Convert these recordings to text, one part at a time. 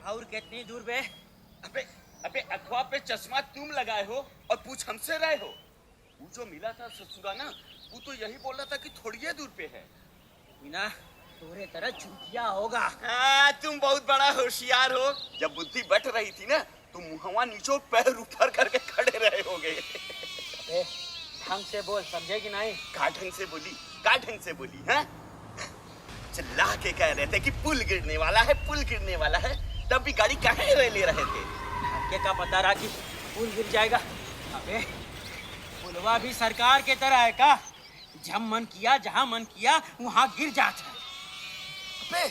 और कितनी दूर बे? अबे अबे अखवा पे चश्मा तुम लगाए हो और पूछ हमसे रहे हो। वो जो मिला था ससुरा ना, वो तो यही बोल रहा था कि थोड़ी दूर पे है। बिना तोरे तरह चूतिया होगा। तुम बहुत बड़ा होशियार हो। जब बुद्धि बट रही थी ना, तुम मुहवा नीचो पैर ऊपर करके खड़े रहे होगे। अबे ढंग से बोल, समझे कि नहीं? का ढंग से बोली है? चिल्ला के कह रहे थे कि पुल गिरने वाला है, पुल गिरने वाला है, तब भी गाड़ी काहे ले रहे थे? हमके का पता रहा कि पुल गिर जाएगा? अबे पुलवा भी सरकार के तरह है का? जब मन किया, जहाँ मन किया वहाँ गिर जाता है। अबे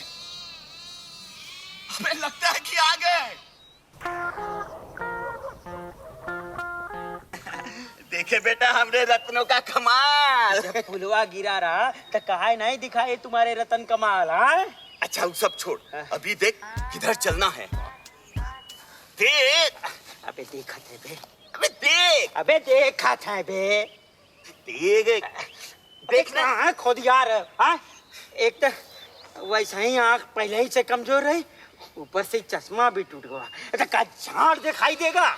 हमें लगता है कि आ गए। देखे बेटा हमरे रत्नों का कमाल। जब पुलवा गिरा रहा तो कहा नहीं दिखाए तुम्हारे रतन कमाल? हाँ अच्छा वो सब छोड़, अभी देख किधर चलना है। देख। अबे देखा थे बे, अबे देख। अबे देखा था बे, देख देखना है खुद यार। हाँ एक तो वैसा ही आँख पहले ही से कमजोर रही, ऊपर से चश्मा भी टूट गया। अच्छा का झाड़ दिखाई देगा?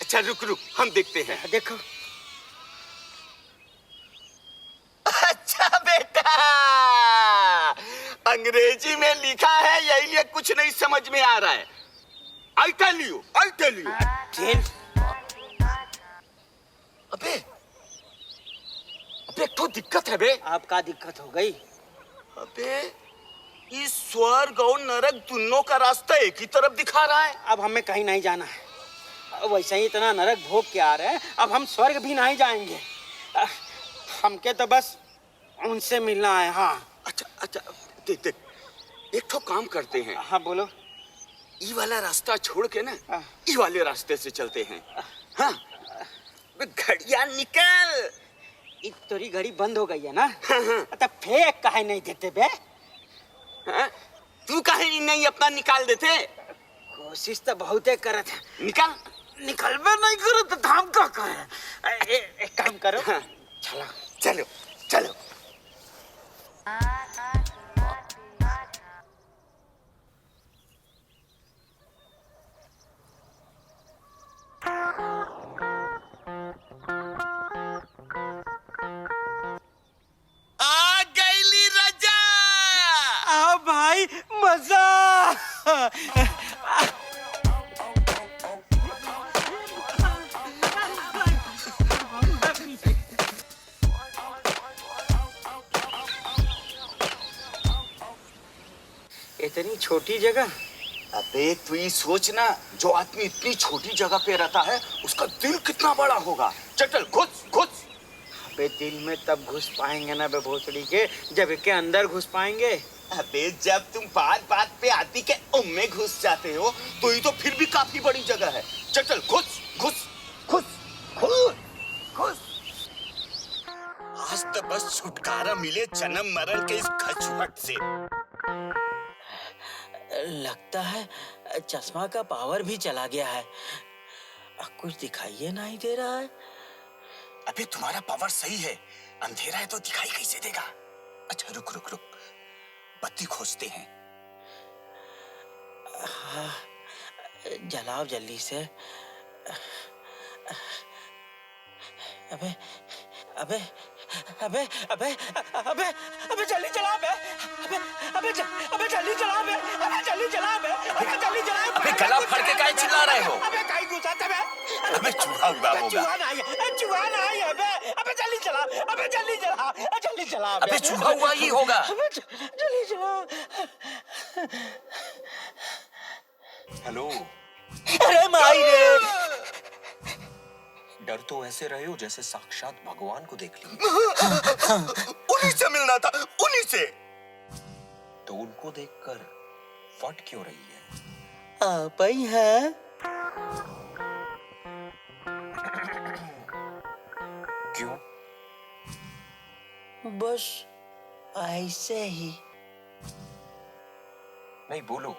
अच्छा रुक हम देखते हैं। देखो। अच्छा बेटा, अंग्रेजी में लिखा है, यही लिए कुछ नहीं समझ में आ रहा है। I tell you. अबे तो दिक्कत है बे। आपका दिक्कत हो गई? अबे इस स्वर्ग और नरक दोनों का रास्ता एक ही तरफ दिखा रहा है। अब हमें कहीं नहीं जाना है, वैसे ही इतना नरक भोग के आ रहे हैं, अब हम स्वर्ग भी नहीं जाएंगे। हमके तो बस उनसे मिलना है। हाँ अच्छा देख एक तो काम करते हैं। हाँ बोलो। ई वाला रास्ता छोड़ के ना ई वाले रास्ते से चलते हैं। हाँ घड़िया निकल। तेरी घड़ी बंद हो गई है ना? तो फेंक काहे नहीं देते बे? तू काहे नहीं अपना निकाल देते? कोशिश तो बहुत करत है। निकलबे नहीं करो तो धाम का करे। एक काम करो। चलो आ गईली रजा। आओ भाई मजा। इतनी छोटी जगह। अबे तू ये सोच ना, जो आदमी इतनी छोटी जगह पे रहता है उसका दिल कितना बड़ा होगा। चल घुस। अबे दिल में तब घुस पाएंगे ना बे भोसड़ी के, जब के अंदर घुस पाएंगे। अबे जब तुम बात पे आती के में घुस जाते हो तो ये तो फिर भी काफी बड़ी जगह है। चल घुस। आज तो बस छुटकारा मिले जन्म मरण के इस खचुहट से। लगता है चश्मा का पावर भी चला गया है, कुछ दिखाई नहीं दे रहा है। अबे तुम्हारा पावर सही है, अंधेरा है तो दिखाई कैसे देगा? अच्छा रुक बत्ती खोजते हैं। हाँ, जलाओ जल्दी से। अबे जल्दी चला बे। अबे जल्दी चला बे। अबे गला फाड़ के काहे चिल्ला रहे हो? अबे काहे गुस्सा था बे? अबे चूहा हुआ होगा। चूहा नहीं है बे। अबे जल्दी चला। अबे चूहा हुआ ही होगा। जल्दी चला। हेलो। अरे माई रे। डर तो ऐसे रहे हो जैसे साक्षात भगवान को देख ली। उन्हीं से मिलना था, उन्हीं से। तो उनको देखकर फट क्यों रही है? आप ही है? क्यों? बस ऐसे ही। नहीं बोलो,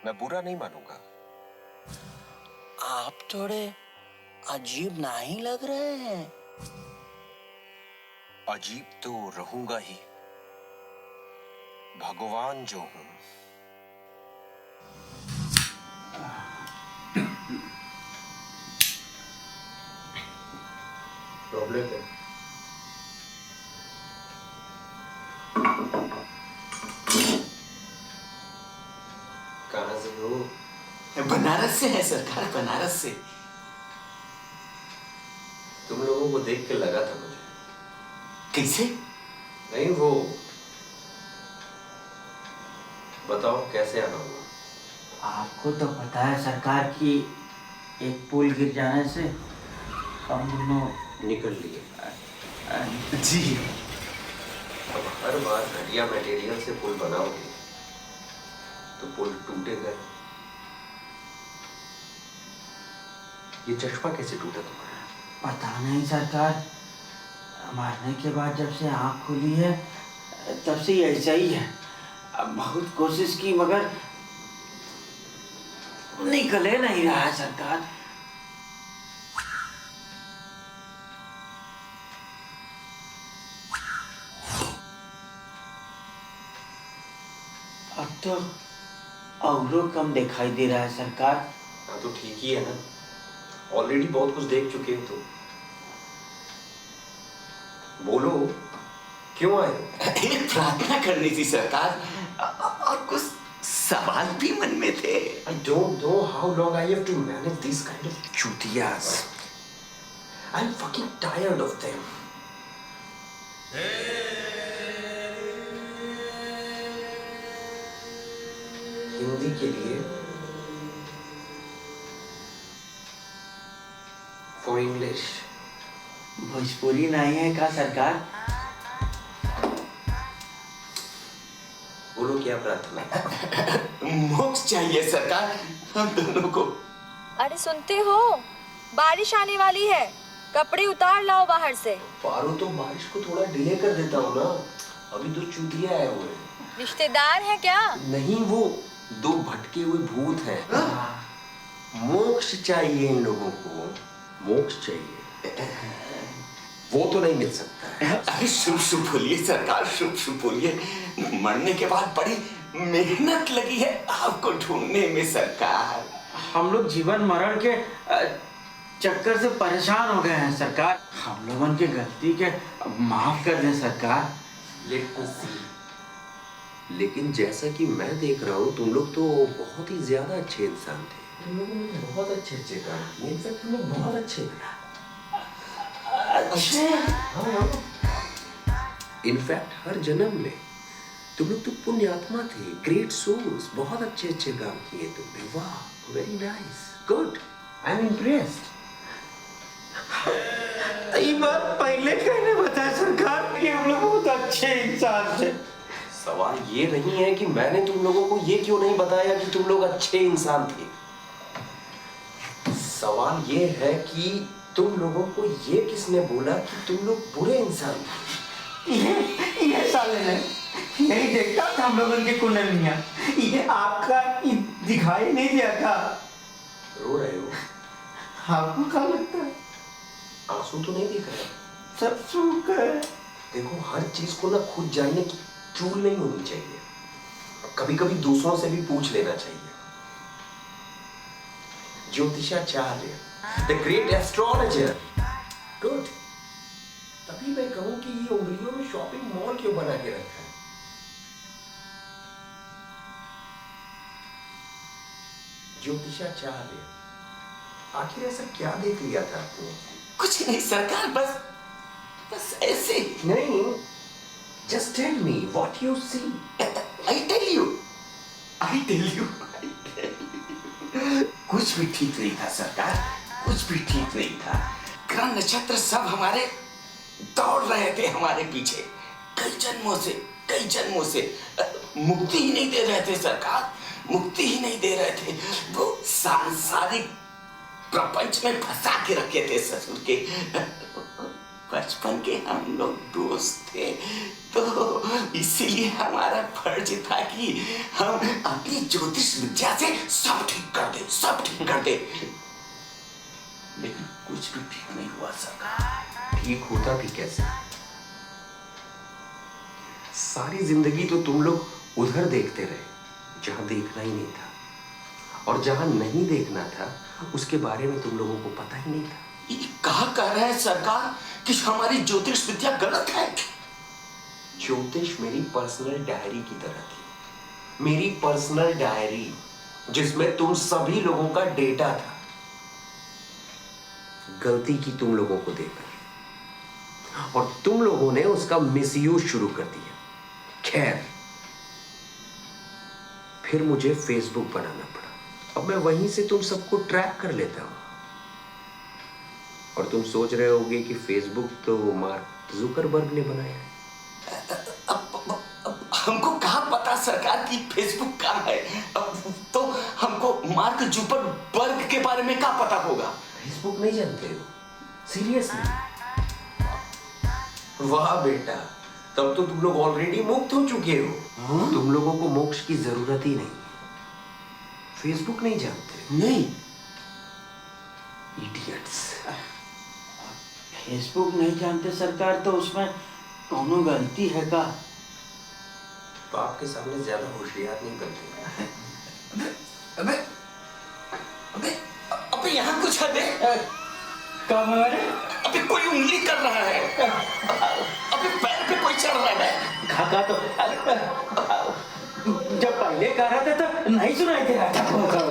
मैं बुरा नहीं मानूंगा। आप थोड़े अजीब नहीं लग रहे हैं। अजीब तो रहूंगा ही, भगवान जो हूं प्रॉब्लम है? कहाँ से हो? बनारस से है सरकार, बनारस से। तुम लोगों को देख के लगा था मुझे। कैसे? नहीं वो, बताओ कैसे आना हुआ? आपको तो पता है सरकार की एक पुल गिर जाने से हम दोनों निकल लिए। जी। अब हर बार घटिया मटेरियल से पुल बनाओगे तो पुल टूटेगा। ये चश्मा कैसे टूटा तुम्हारा? पता नहीं सरकार, मारने के बाद जब से आँख खुली है तब से ऐसा ही है। अब बहुत कोशिश की मगर निकले नहीं रहा है सरकार। अब तो औरों कम दिखाई दे रहा है सरकार। हाँ तो ठीक ही है ना, ऑलरेडी बहुत कुछ देख चुके हो तुम। बोलो क्यों आए हो? एक प्रार्थना करनी थी सरकार, और कुछ सवाल भी मन में थे। I don't know how long I have to manage these kind of chutiyas. I'm fucking tired of them. Hindi के लिए for English. भोजपुरी नहीं है का सरकार? बोलो क्या प्रार्थना? मोक्ष चाहिए सरकार हम दोनों को। अरे सुनते हो, बारिश आने वाली है, कपड़े उतार लाओ बाहर से। पारो तो बारिश को थोड़ा डिले कर देता हूँ ना, अभी दो चूतिया आए हुए हैं। रिश्तेदार हैं क्या? नहीं, वो दो भटके हुए भूत हैं। मोक्ष चाहिए इन लोगों को, मोक्ष चाहिए। वो तो नहीं मिल सकता। अरे शुभ शुभ बोलिए सरकार, शुभ शुभ बोलिए। मरने के बाद बड़ी मेहनत लगी है आपको ढूंढने में सरकार। हम लोग जीवन मरण के चक्कर से परेशान हो गए हैं सरकार। हम लोगों की गलती के माफ कर दें सरकार। लेट मी सी। लेकिन जैसा कि मैं देख रहा हूँ तुम लोग तो बहुत ही ज्यादा अच्छे इंसान थे। तुम लोगों ने बहुत अच्छे अच्छे काम किए। इनफैक्ट तुम लोग बहुत अच्छे थे। इनफैक्ट हर जन्म में तुम लोग तो पुण्यात्मा थे, ग्रेट सोल्स, बहुत अच्छे अच्छे काम किए तुमने। वाह, very nice, good, I am impressed. ये बात पहले कहने बताया सरकार कि हम लोग बहुत अच्छे इंसान थे। सवाल ये नहीं है कि मैंने तुम लोगों को ये क्यों नहीं बताया कि तुम लोग अच्छे इंसान थे। सवाल ये है कि तुम लोगों को ये किसने बोला कि तुम लोग बुरे इंसान थे? ये साले ने यही देखता था हम लोगों के कुंडलियां। ये आपका दिखाई नहीं दिया था। रो रहे हो? आपको क्या लगता है? आंसू तो नहीं दिख रहा। सब सूख गए। देखो, हर चीज को ना खुद जानने की चूल नहीं होनी चाहिए। कभी कभी दूसरों से भी पूछ लेना चाहिए। ज्योतिषाचार्य, द ग्रेट एस्ट्रोलॉजर, गुड। तभी मैं कहूं कि ये उंगलियों में शॉपिंग मॉल क्यों बना के रखा है? ज्योतिषाचार्य, आखिर ऐसा क्या देख लिया था आपने? कुछ नहीं सरकार, बस ऐसे। नहीं, just tell me what you see. I tell you. कुछ भी ठीक नहीं था सरकार, कुछ भी ठीक नहीं था। ग्रह नक्षत्र सब हमारे दौड़ रहे थे हमारे पीछे कई जन्मों से मुक्ति ही नहीं दे रहे थे सरकार, मुक्ति ही नहीं दे रहे थे। वो सांसारिक प्रपंच में फंसा के रखे थे ससुर के। बचपन के हम लोग दोस्त थे, तो इसीलिए हमारा फर्ज था कि हम अपनी ज्योतिष विद्या से सब ठीक कर दे। लेकिन कुछ भी ठीक नहीं हुआ सरकार। ठीक होता भी कैसे? सारी जिंदगी तो तुम लोग उधर देखते रहे जहां देखना ही नहीं था, और जहां नहीं देखना था उसके बारे में तुम लोगों को पता ही नहीं था। ये कहा कह रहे हैं सरकार कि हमारी ज्योतिष विद्या गलत है? ज्योतिष मेरी पर्सनल डायरी की तरह थी, मेरी पर्सनल डायरी जिसमें तुम सभी लोगों का डेटा था। गलती की तुम लोगों को देकर और तुम लोगों ने उसका मिसयूज शुरू कर दिया। खैर, फिर मुझे फेसबुक बनाना पड़ा। अब मैं वहीं से तुम सबको ट्रैक कर लेता हूं। और तुम सोच रहे होगे कि फेसबुक तो मार्क जुकरबर्ग ने बनाया है। अब हमको कहाँ पता सरकार की फेसबुक कहाँ है? अब तो हमको मार्क जुकरबर्ग के बारे में क्या पता होगा? फेसबुक नहीं जानते हो? सीरियसली? वाह बेटा, तब तो तुम लोग ऑलरेडी मुक्त हो चुके हो। तुम लोगों को मोक्ष की जरूरत ही नहीं। फेसबुक नहीं जानते? नहीं, इडियट्स। फेसबुक नहीं जानते सरकार, तो उसमें कोनो गलती है का? तो आपके सामने ज्यादा होशियार नहीं बनते। अबे अबे अबे यहाँ कुछ है बे? कब है? अबे कोई उंगली कर रहा है। अबे पैर पे कोई चढ़ रहा है। काका तो जब पहले कह रहा था तो नहीं सुनाई दे रहा था।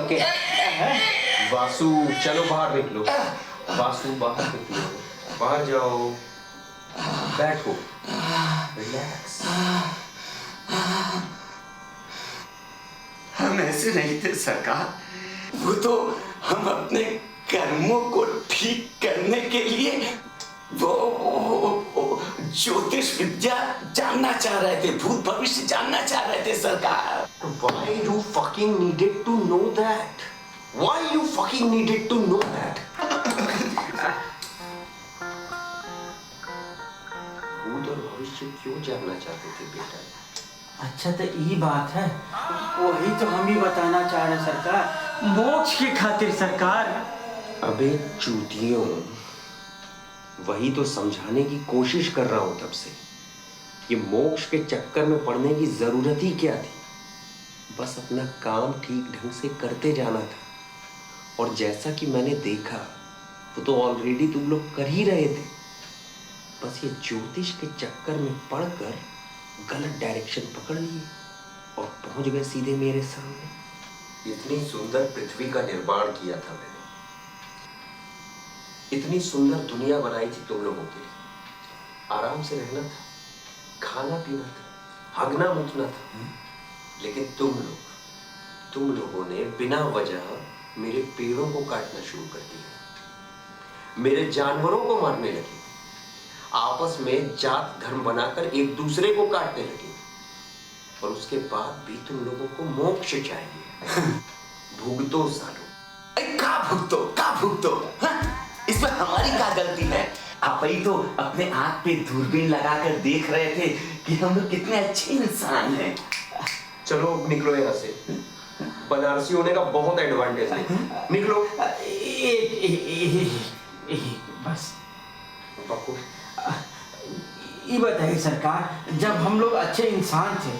के वासु, चलो बाहर निकलो। वासु, बाहर निकलो, बाहर जाओ, बैठो, रिलैक्स। हम ऐसे नहीं थे सरकार, वो तो हम अपने कर्मों को ठीक करने के लिए वो ज्योतिष विद्या जानना चाह रहे थे, भूत भविष्य जानना चाह रहे थे सरकार। Why you fucking needed to know that? Why you fucking needed to know that? भूत और भविष्य क्यों जानना चाहते थे बेटा? अच्छा, तो ये बात है। वही तो हम भी बताना चाह रहे सरकार, मोक्ष की खातिर सरकार। अबे चूतियों, वही तो समझाने की कोशिश कर रहा हूं तब से। ये मोक्ष के चक्कर में पड़ने की जरूरत ही क्या थी? बस अपना काम ठीक ढंग से करते जाना था। और जैसा कि मैंने देखा, वो तो ऑलरेडी तुम लोग कर ही रहे थे। बस ये ज्योतिष के चक्कर में पड़कर गलत डायरेक्शन पकड़ लिए और पहुंच गए सीधे मेरे सामने। इतनी सुंदर पृथ्वी का निर्माण किया था मैंने, इतनी सुंदर दुनिया बनाई थी तुम लोगों के लिए। आराम से रहना था, खाना पीना था, हगना मुतना था। लेकिन तुम लोगों ने बिना वजह मेरे पेड़ों को काटना शुरू कर दिया, मेरे जानवरों को मारने लगे, आपस में जात धर्म बनाकर एक दूसरे को काटने लगे। और उसके बाद भी तुम लोगों को मोक्ष चाहिए। भुगतो सालो। का भुगतो? इसमें हमारी क्या गलती है? आप ही तो अपने आंख पे दूरबीन लगाकर देख रहे थे कि हम लोग कितने अच्छे इंसान हैं। चलो निकलो यहाँ से, बनारसी होने का बहुत एडवांटेज है। निकलो। बस बको। ये बताइए सरकार, जब हम लोग अच्छे इंसान थे,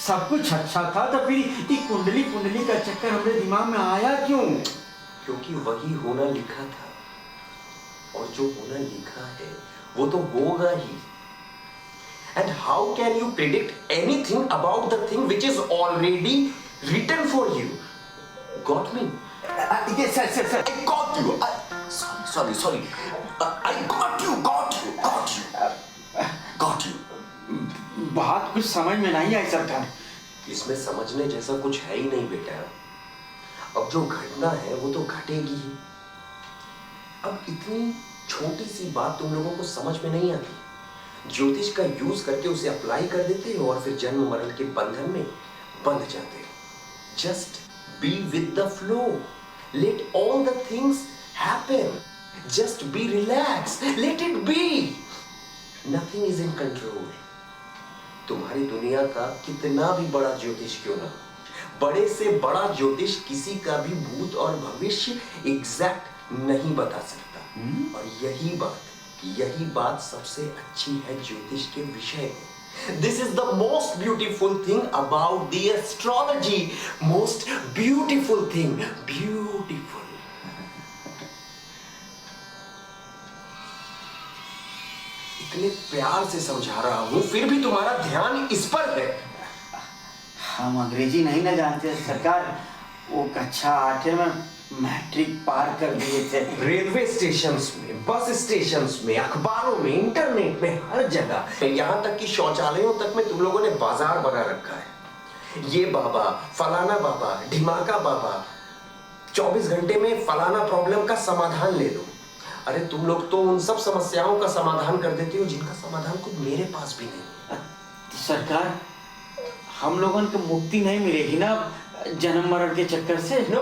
सब कुछ अच्छा था, तो फिर ये कुंडली का चक्कर हमारे दिमाग में आया क्यों? क्योंकि वही होना लिखा था, और जो होना लिखा है वो तो होगा ही। And how can you predict anything about the thing which is already written for you? Got me? Yes, sir. I got you. Sorry. I got you. बात कुछ समझ में नहीं आई सरकार। इसमें समझने जैसा कुछ है ही नहीं बेटा। अब जो घटना है वो तो घटेगी ही। अब इतनी छोटी सी बात तुम लोगों को समझ में नहीं आती। ज्योतिष का यूज करके उसे अप्लाई कर देते हो और फिर जन्म मरण के बंधन में बंध जाते हो। Just be with the flow, let all the things happen, just be relax, let it be. Nothing is in control. तुम्हारी दुनिया का कितना भी बड़ा ज्योतिष क्यों ना, बड़े से बड़ा ज्योतिष किसी का भी भूत और भविष्य एग्जैक्ट नहीं बता सकता। और यही बात सबसे अच्छी है ज्योतिष के विषय में। This is the most beautiful thing about the astrology. Most beautiful thing. Beautiful. इतने प्यार से समझा रहा हूँ, फिर भी तुम्हारा ध्यान इस पर है। हम अंग्रेजी नहीं ना जानते सरकार। वो कक्षा 8 में मैट्रिक पार कर दिए थे। रेलवे स्टेशंस में, बस स्टेशंस में, अखबारों में, इंटरनेट में, हर जगह, यहाँ तक कि शौचालयों तक में तुम लोगों ने बाजार बना रखा है। ये बाबा, फलाना बाबा, ढिमाका बाबा, 24 घंटे में फलाना प्रॉब्लम का समाधान ले लो। अरे तुम लोग तो उन सब समस्याओं का समाधान कर देते हो जिनका समाधान खुद मेरे पास भी नहीं है। सरकार, हम लोगों को मुक्ति नहीं मिलेगी ना जन्म मरण के चक्कर से? नो,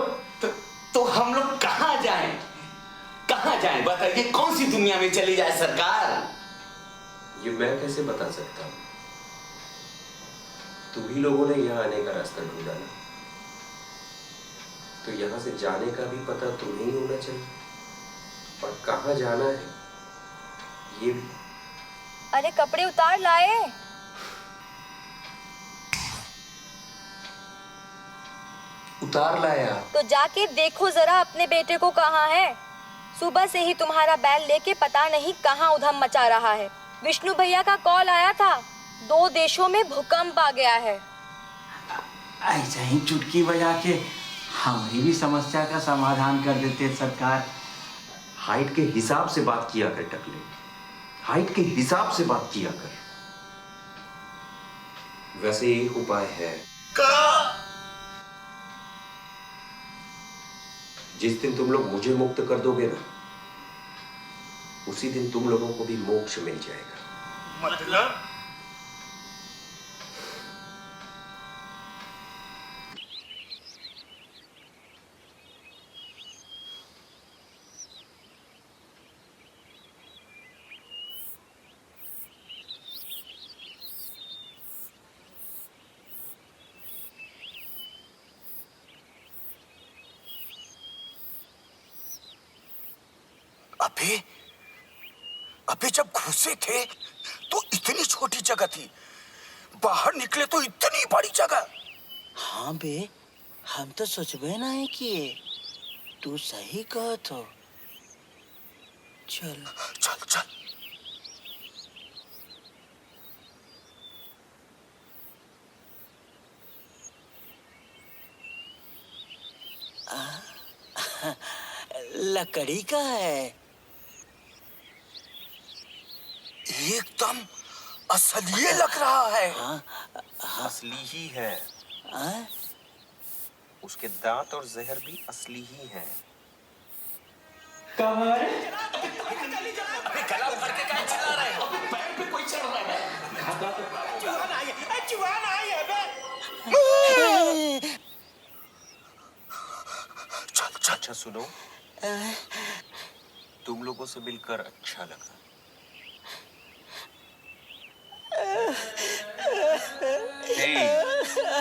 तो हम लोग कहाँ जाएं? कहाँ जाएं? बताइए, कौन सी दुनिया में चली जाए सरकार? ये मैं कैसे बता सकता हूँ? तुम ही लोगों ने यहाँ आने का रास्ता ढूंढा ना, तो यहाँ से जाने का भी पता तुम्हें ही होना चाहिए, और कहाँ जाना है ये भी। अरे कपड़े उतार लाए। उतार लाया? तो जाके देखो जरा अपने बेटे को कहाँ है। सुबह से ही तुम्हारा बैल लेके पता नहीं कहाँ उधम मचा रहा है। विष्णु भैया का कॉल आया था, 2 देशों में भूकंप आ गया है। ऐसा ही चुटकी बजा के हमारी भी समस्या का समाधान कर देते सरकार। हाइट के हिसाब से बात किया कर टकले, हाइट के हिसाब से बात किया कर। वैसे एक उपाय है। जिस दिन तुम लोग मुझे मुक्त कर दोगे ना, उसी दिन तुम लोगों को भी मोक्ष मिल जाएगा। मतलब? अभी जब घुसे थे तो इतनी छोटी जगह थी, बाहर निकले तो इतनी बड़ी जगह। हाँ बे, हम तो सोचबे नहीं किए। तू सही कहा तो। चल चल चल। लकड़ी का है। एकदम असली लग रहा है। असली ही है। हाँ? उसके दांत और जहर भी असली ही हैं। कमर गला भर के क्या चिल्ला रहे हो? पैर पे कोई चढ़ रहा है। जुआन आई है बे। चल चल। अच्छा सुनो, तुम लोगों से मिलकर अच्छा लगा।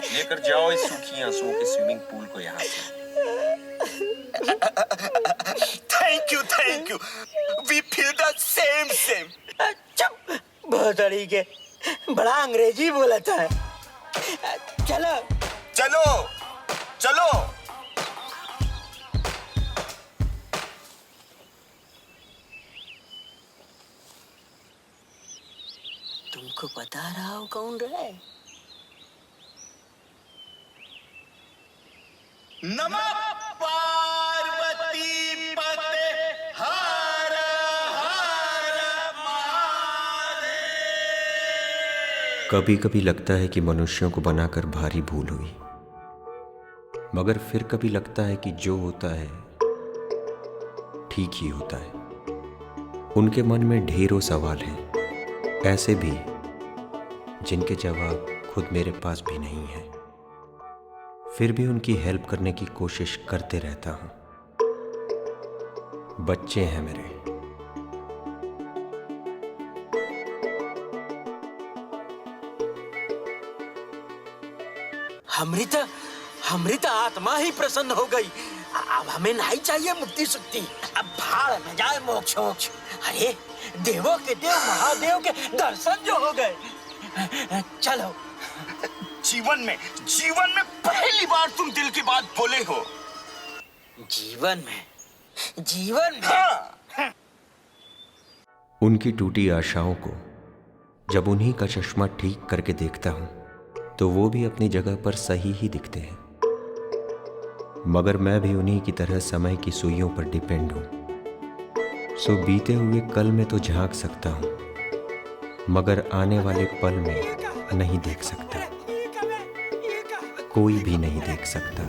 लेकर जाओ इस सूखी आंसुओं के स्विमिंग पूल को यहाँ से। Thank you. We feel the same. चुप, बहुत के बड़ा अंग्रेजी बोला था। चलो चलो चलो। तुमको बता रहा हूँ कौन रहे? नमः पार्वती पते हर हर महादेव। कभी कभी लगता है कि मनुष्यों को बनाकर भारी भूल हुई, मगर फिर कभी लगता है कि जो होता है ठीक ही होता है। उनके मन में ढेरों सवाल हैं, ऐसे भी जिनके जवाब खुद मेरे पास भी नहीं है। फिर भी उनकी हेल्प करने की कोशिश करते रहता हूं। बच्चे हैं मेरे। हमरी तो आत्मा ही प्रसन्न हो गई। अब हमें नहीं चाहिए मुक्ति सुक्ति। अब भाड़ में जाए मोक्ष। अरे देवों के देव महादेव के दर्शन जो हो गए। चलो। जीवन में पहली बार तुम दिल की बात बोले हो। जीवन में हाँ। उनकी टूटी आशाओं को जब उन्हीं का चश्मा ठीक करके देखता हूं तो वो भी अपनी जगह पर सही ही दिखते हैं, मगर मैं भी उन्हीं की तरह समय की सुइयों पर डिपेंड हूं। सो बीते हुए कल में तो झांक सकता हूं, मगर आने वाले पल में नहीं देख सकता, कोई भी नहीं देख सकता।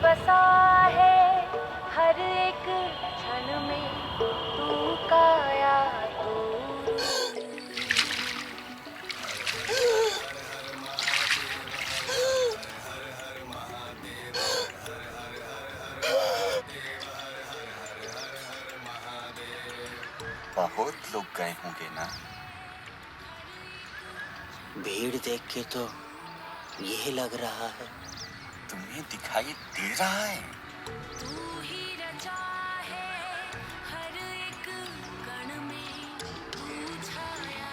बसा है हर एक क्षण में तू काया तू। बहुत लोग गए होंगे ना? भीड़ देख के तो ये लग रहा है। तुम्हें दिखाई दे रहा है? तू ही रचा है हर एक कण में तू छाया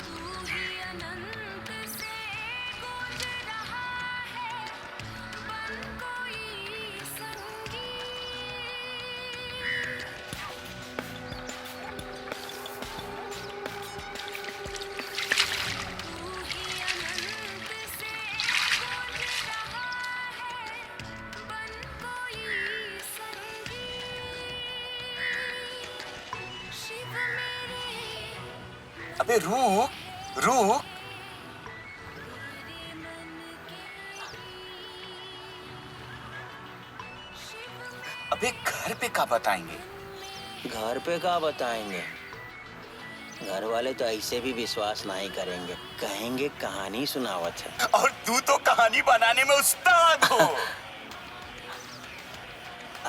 तू ही अनंत से गूंज रहा है बन कोई संगीत। अबे रुक रुक, अबे घर पे क्या बताएंगे? घर पे क्या बताएंगे? घर वाले तो ऐसे भी विश्वास नहीं करेंगे, कहेंगे कहानी सुनावत है। और तू तो कहानी बनाने में उस्ताद हो।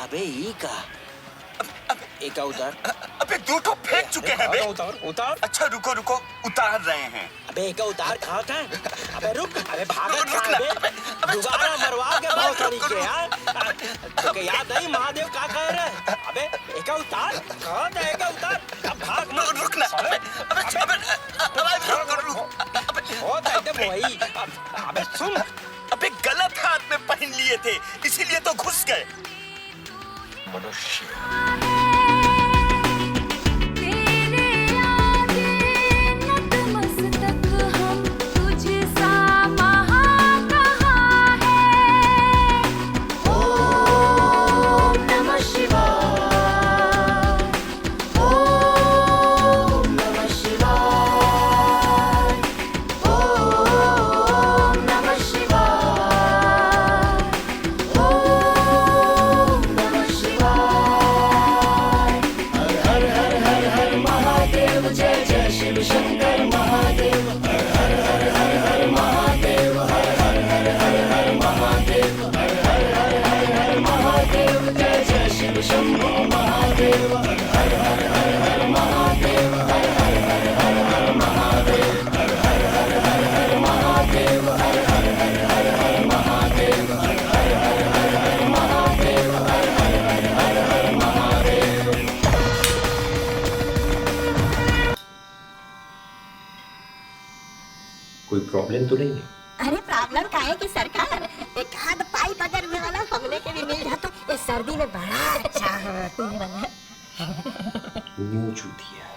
अबे ई का एक उतार। अबे तू तो फेंक चुके हैं बे। उतार उतार। अच्छा रुको रुको, उतार रहे हैं। अबे एक उतार कहाँ था? अबे रुक, अबे भाग रुक ना। दोबारा मरवा के बहुत तरीके यार। तुझे याद नहीं महादेव क्या कह रहे? अबे एक उतार कहाँ था? एक उतार अब भाग मत। रुक ना। अबे बहुत एकदम वही। अबे सुन, अबे गलत हाथ में पहन लिए थे, इसीलिए तो घुस गए। मनुष्य कोई प्रॉब्लम तो नहीं है? अरे प्रॉब्लम का है कि सरकार एक हाथ पाइप अगर में वाला हमने के भी मिल जाता इस सर्दी में बड़ा अच्छा हो। न्यू चूतिया।